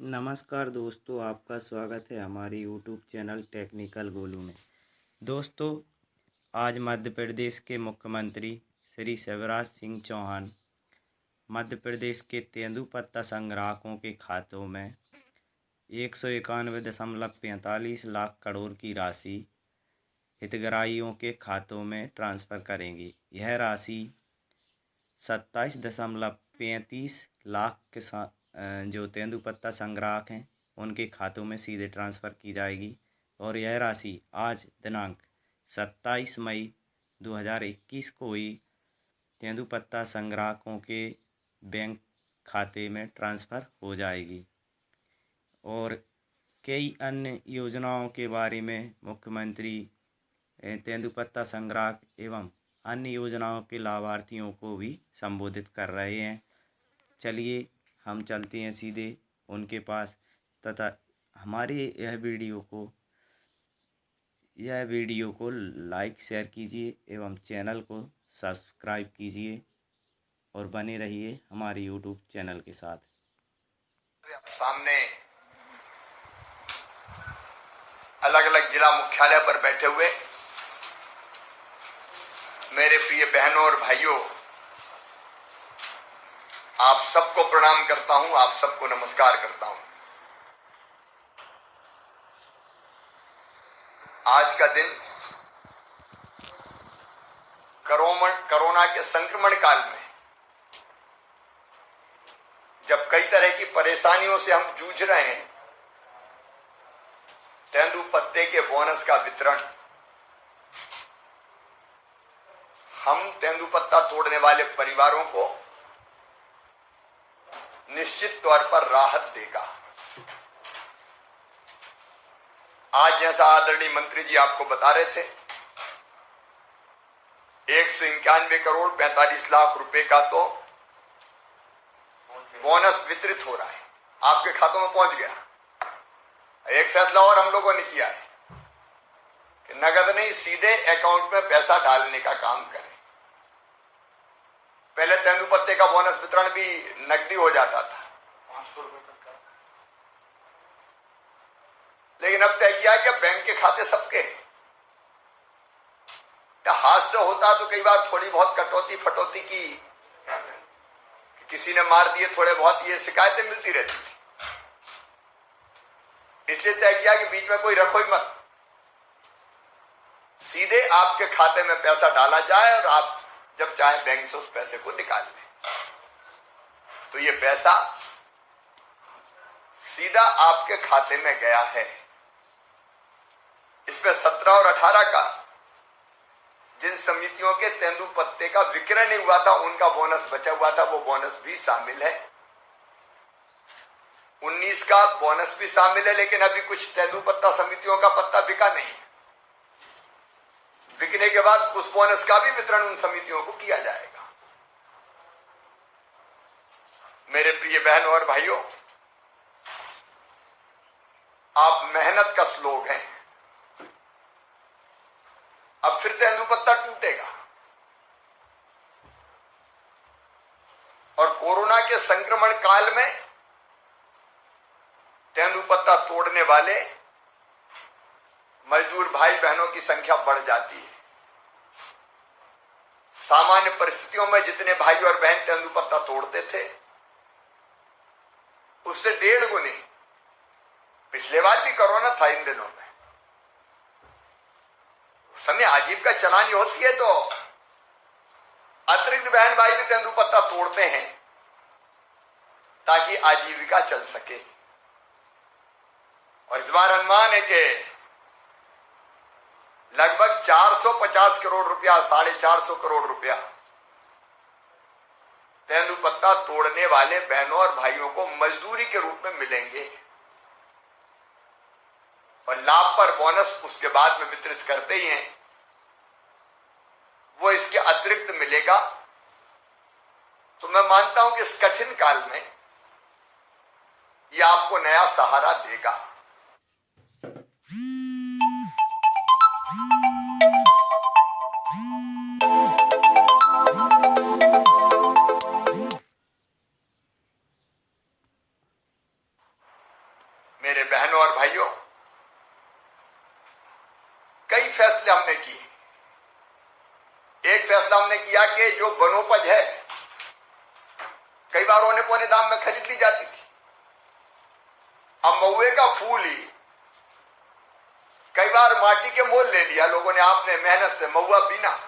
नमस्कार दोस्तों, आपका स्वागत है हमारे यूट्यूब चैनल टेक्निकल गोलू में। दोस्तों, आज मध्य प्रदेश के मुख्यमंत्री श्री शिवराज सिंह चौहान मध्य प्रदेश के तेंदुपत्ता संग्राहकों के खातों में 191.45 लाख करोड़ की राशि हितग्राहियों के खातों में ट्रांसफ़र करेंगी। यह राशि 27.35 लाख जो तेंदुपत्ता संग्राहक हैं उनके खातों में सीधे ट्रांसफ़र की जाएगी और यह राशि आज दिनांक 27 मई 2021 को हुई तेंदुपत्ता संग्राहकों के बैंक खाते में ट्रांसफ़र हो जाएगी। और कई अन्य योजनाओं के बारे में मुख्यमंत्री तेंदुपत्ता संग्राहक एवं अन्य योजनाओं के लाभार्थियों को भी संबोधित कर रहे हैं। चलिए हम चलते हैं सीधे उनके पास तथा हमारे यह वीडियो को लाइक शेयर कीजिए एवं चैनल को सब्सक्राइब कीजिए और बने रहिए हमारे यूट्यूब चैनल के साथ। सामने अलग अलग जिला मुख्यालय पर बैठे हुए मेरे प्रिय बहनों और भाइयों, आप सबको प्रणाम करता हूं, आप सबको नमस्कार करता हूं। आज का दिन कोरोना के संक्रमण काल में जब कई तरह की परेशानियों से हम जूझ रहे हैं, तेंदुपत्ते के बोनस का वितरण हम तेंदुपत्ता तोड़ने वाले परिवारों को निश्चित तौर पर राहत देगा। आज जैसा आदरणीय मंत्री जी आपको बता रहे थे, 191 करोड़ 45 लाख रुपए का तो बोनस वितरित हो रहा है, आपके खातों में पहुंच गया। एक फैसला और हम लोगों ने किया है कि नगद नहीं, सीधे अकाउंट में पैसा डालने का काम करें। पहले तेंदुपत्ते का बोनस वितरण भी नकदी हो जाता था, 500 रुपए तक का, लेकिन अब तय किया कि बैंक के खाते सबके हैं। हाथ से होता तो कई बार थोड़ी बहुत कटौती फटौती की, किसी ने मार दिए थोड़े बहुत, ये शिकायतें मिलती रहती थी। इसलिए तय किया कि बीच में कोई रखो ही मत, सीधे आपके खाते में पैसा डाला जाए और आप जब चाहे बैंक से उस पैसे को निकाल लें। तो ये पैसा सीधा आपके खाते में गया है। इस पे 17 और 18 का जिन समितियों के तेंदुपत्ते का विक्रय नहीं हुआ था, उनका बोनस बचा हुआ था, वो बोनस भी शामिल है। 19 का बोनस भी शामिल है, लेकिन अभी कुछ तेंदुपत्ता समितियों का पत्ता बिका नहीं है। बिकने के बाद उस बोनस का भी वितरण उन समितियों को किया जाएगा। मेरे प्रिय बहनों और भाइयों, आप मेहनत कश लोग हैं। अब फिर तेंदुपत्ता टूटेगा और कोरोना के संक्रमण काल में तेंदुपत्ता तोड़ने वाले मजदूर भाई बहनों की संख्या बढ़ जाती है। सामान्य परिस्थितियों में जितने भाई और बहन तेंदुपत्ता तोड़ते थे, उससे 1.5 गुने। पिछले बार भी कोरोना था इन दिनों में, उस समय आजीविका चलानी होती है तो अतिरिक्त बहन भाई भी तेंदुपत्ता तोड़ते हैं ताकि आजीविका चल सके। और इस बार अनुमान है कि लगभग 450 करोड़ रुपया, 450 करोड़ रुपया तेंदुपत्ता तोड़ने वाले बहनों और भाइयों को मजदूरी के रूप में मिलेंगे और लाभ पर बोनस उसके बाद में वितरित करते ही हैं, वो इसके अतिरिक्त मिलेगा। तो मैं मानता हूं कि इस कठिन काल में ये आपको नया सहारा देगा। मेरे बहनों और भाइयों, कई फैसले हमने किए। एक फैसला हमने किया कि जो वनोपज है कई बार औने पौने दाम में खरीद ली जाती थी। अब महुए का फूल ही कई बार माटी के मोल ले लिया लोगों ने। आपने मेहनत से महुआ बीना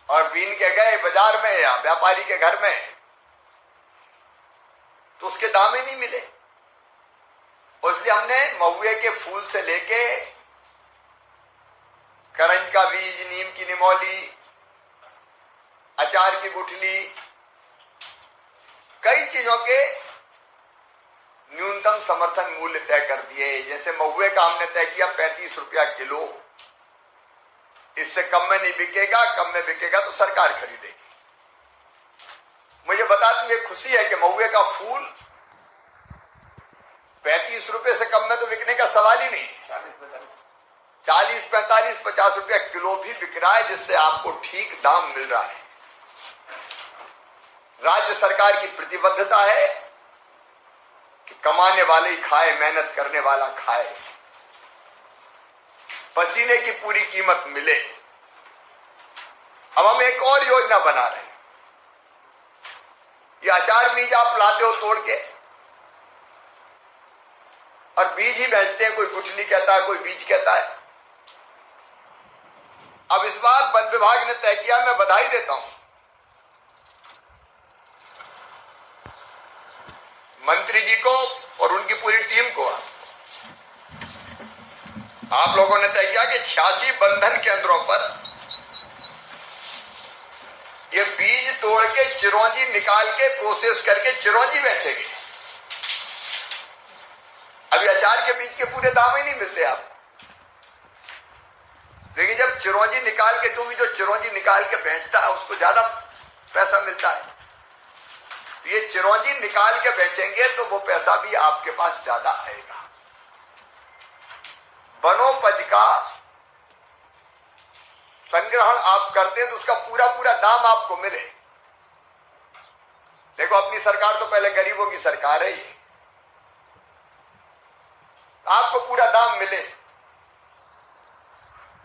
और बीन के गए बाजार में या व्यापारी के घर में, तो उसके दाम ही नहीं मिले। इसलिए हमने महुए के फूल से लेके करंज का बीज, नीम की निमोली, अचार की गुठली, कई चीजों के न्यूनतम समर्थन मूल्य तय कर दिए। जैसे महुए का हमने तय किया 35 रुपया किलो, इससे कम में नहीं बिकेगा, कम में बिकेगा तो सरकार खरीदेगी। मुझे बता दूं, ये खुशी है कि महुए का फूल 35 रुपए से कम में तो बिकने का सवाल ही नहीं है। 40, 45, 50 रुपया किलो भी बिक रहा है, जिससे आपको ठीक दाम मिल रहा है। राज्य सरकार की प्रतिबद्धता है कि कमाने वाले ही खाए, मेहनत करने वाला खाए, पसीने की पूरी कीमत मिले। अब हम एक और योजना बना रहे हैं। ये अचार बीज आप लाते हो तोड़ के और बीज ही बेचते हैं, कोई गुठली कहता है, कोई बीज कहता है। अब इस बार वन विभाग ने तय किया, मैं बधाई देता हूं मंत्री जी को और उनकी पूरी टीम को। आप लोगों ने तय किया कि 86 बंधन केंद्रों पर ये बीज तोड़ के चिरौंजी निकाल के प्रोसेस करके चिरौंजी बेचेंगे। अभी अचार के बीज के पूरे दाम ही नहीं मिलते आप, लेकिन जब चिरौंजी निकाल के, क्योंकि जो चिरौंजी निकाल के बेचता है उसको ज्यादा पैसा मिलता है, तो ये चिरौंजी निकाल के बेचेंगे तो वो पैसा भी आपके पास ज्यादा आएगा। वनोपज का संग्रहण आप करते हैं तो उसका पूरा पूरा दाम आपको मिले। देखो, अपनी सरकार तो पहले गरीबों की सरकार है, ये आपको पूरा दाम मिले,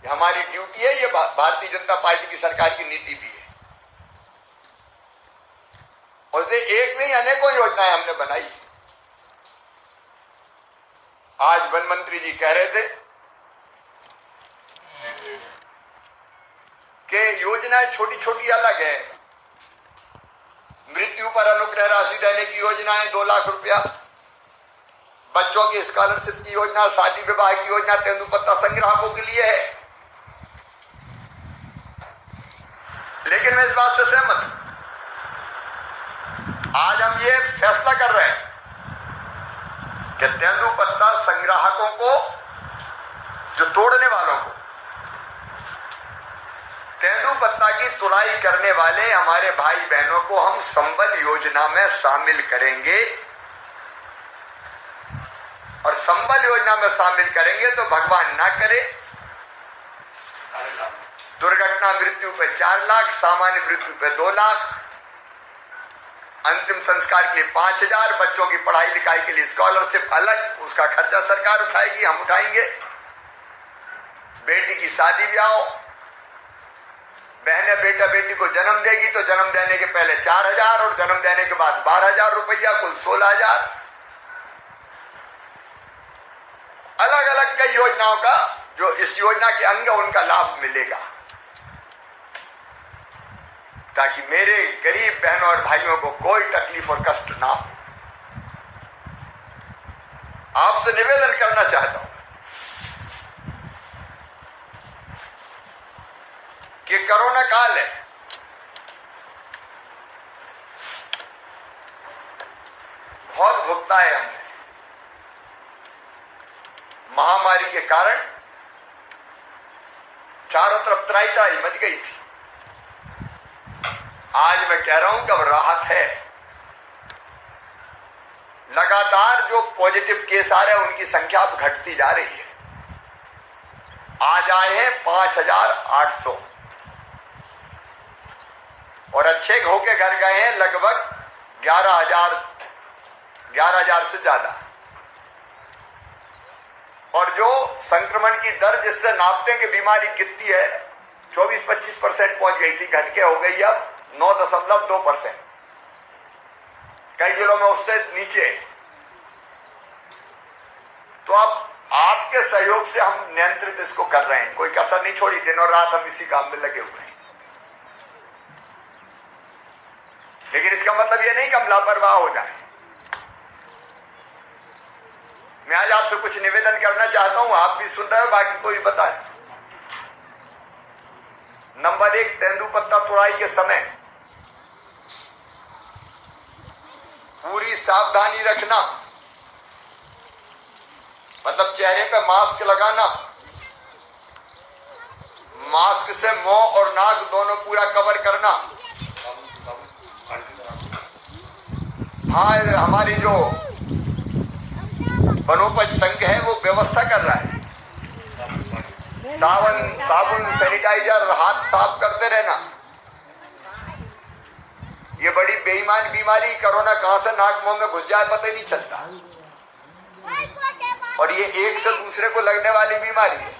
ये हमारी ड्यूटी है। ये भारतीय जनता पार्टी की सरकार की नीति भी है। और इसलिए एक नहीं, अनेकों योजनाएं हमने बनाई। आज वन मंत्री जी कह रहे थे कि योजनाएं छोटी छोटी अलग है। मृत्यु पर अनुग्रह राशि देने की योजना है 2 लाख रुपया, बच्चों की स्कॉलरशिप की योजना, शादी विवाह की योजना तेंदुपत्ता संग्राहकों के लिए है। लेकिन मैं इस बात से सहमत हूं, आज हम ये फैसला कर रहे हैं कि तेंदुपत्ता संग्राहकों को, जो तोड़ने वालों को, तेंदुपत्ता की तुड़ाई करने वाले हमारे भाई बहनों को हम संबल योजना में शामिल करेंगे। और संबल योजना में शामिल करेंगे तो भगवान ना करे दुर्घटना मृत्यु पे 4 लाख, सामान्य मृत्यु पे 2 लाख, अंतिम संस्कार के लिए 5,000, बच्चों की पढ़ाई लिखाई के लिए स्कॉलरशिप अलग, उसका खर्चा सरकार उठाएगी, हम उठाएंगे। बेटी की शादी ब्याह, बहने बेटा बेटी को जन्म देगी तो जन्म देने के पहले 4,000 और जन्म देने के बाद 12,000 रुपया, कुल 16,000। अलग अलग कई योजनाओं का, जो इस योजना के अंग उनका लाभ मिलेगा, ताकि मेरे गरीब बहनों और भाइयों को कोई तकलीफ और कष्ट ना हो। आपसे निवेदन करना चाहता हूं कि कोरोना काल है, बहुत भुगता है हमने। महामारी के कारण चारों तरफ त्राही मच गई थी। आज मैं कह रहा हूं कि अब राहत है। लगातार जो पॉजिटिव केस आ रहे हैं उनकी संख्या अब घटती जा रही है। आज आए हैं 5,800 और अच्छे होके घर गए हैं लगभग 11,000 से ज्यादा। और जो संक्रमण की दर जिससे नापते हैं कि बीमारी कितनी है, 24-25% पहुंच गई थी, घट के हो गई अब 9.2%। कई जिलों में उससे नीचे। तो अब आपके सहयोग से हम नियंत्रित इसको कर रहे हैं, कोई कसर नहीं छोड़ी, दिन और रात हम इसी काम में लगे हुए हैं। लेकिन इसका मतलब यह नहीं कि हम लापरवाह हो जाएं। मैं आज आपसे कुछ निवेदन करना चाहता हूं, आप भी सुन रहे हो, बाकी कोई बता दें। नंबर 1, तेंदुपत्ता तोड़ाई के समय पूरी सावधानी रखना, मतलब चेहरे पे मास्क लगाना, मास्क से मुंह और नाक दोनों पूरा कवर करना। हाँ, हमारी जो वनोपज संघ है वो व्यवस्था कर रहा है, साबुन सैनिटाइजर, हाथ साफ करते रहना। ये बड़ी बेईमान बीमारी कोरोना कहां से नाक मुंह में घुस जाए पता ही नहीं चलता, और ये एक से दूसरे को लगने वाली बीमारी है।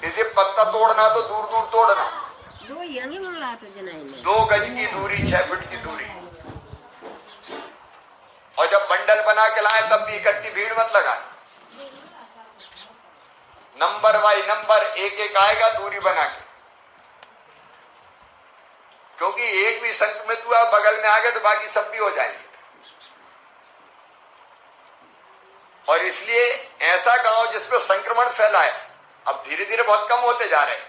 इसे पत्ता तोड़ना तो दूर दूर तोड़ना, 2 गज की दूरी, 6 फुट की दूरी, और जब बंडल बना के लाए तब भी इकट्ठी भीड़ मत लगाना। नंबर बाई नंबर एक आएगा दूरी बना के, क्योंकि एक भी संक्रमित हुआ बगल में आ गए तो बाकी सब भी हो जाएंगे। और इसलिए ऐसा गांव जिसपे संक्रमण फैला है अब धीरे धीरे बहुत कम होते जा रहे हैं।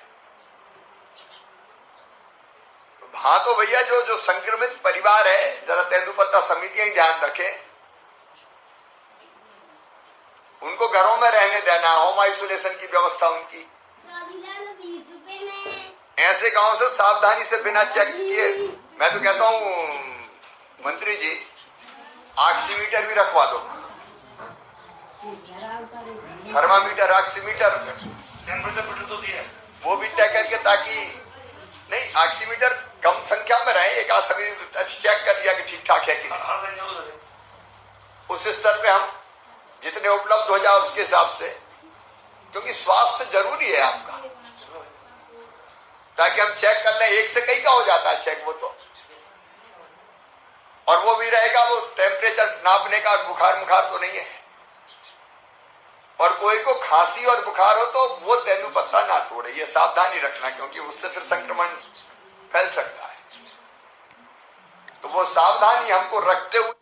हाँ तो भैया जो संक्रमित परिवार है, जरा तेंदुपत्ता समितियां ही ध्यान रखें, उनको घरों में रहने देना, होम आइसोलेशन की व्यवस्था उनकी। ऐसे गांव से सावधानी से बिना चेक किए, मैं तो कहता हूं मंत्री जी ऑक्सीमीटर भी रखवा दो, थर्मामीटर, ऑक्सीमीटर, वो भी तय करके, ताकि नहीं ऑक्सीमीटर कम संख्या में रहे, एक आध सभी चेक कर दिया कि ठीक ठाक है कि नहीं, उस स्तर पे हम जितने उपलब्ध हो जाए उसके हिसाब से, क्योंकि स्वास्थ्य जरूरी है आपका, ताकि हम चेक कर लें। एक से कई का हो जाता है चेक वो तो, और वो भी रहेगा, वो टेम्परेचर नापने का, बुखार तो नहीं है। और कोई को खांसी और बुखार हो तो वो तेंदुपत्ता ना तोड़े, ये सावधानी रखना, क्योंकि उससे फिर संक्रमण फैल सकता है। तो वो सावधानी हमको रखते हुए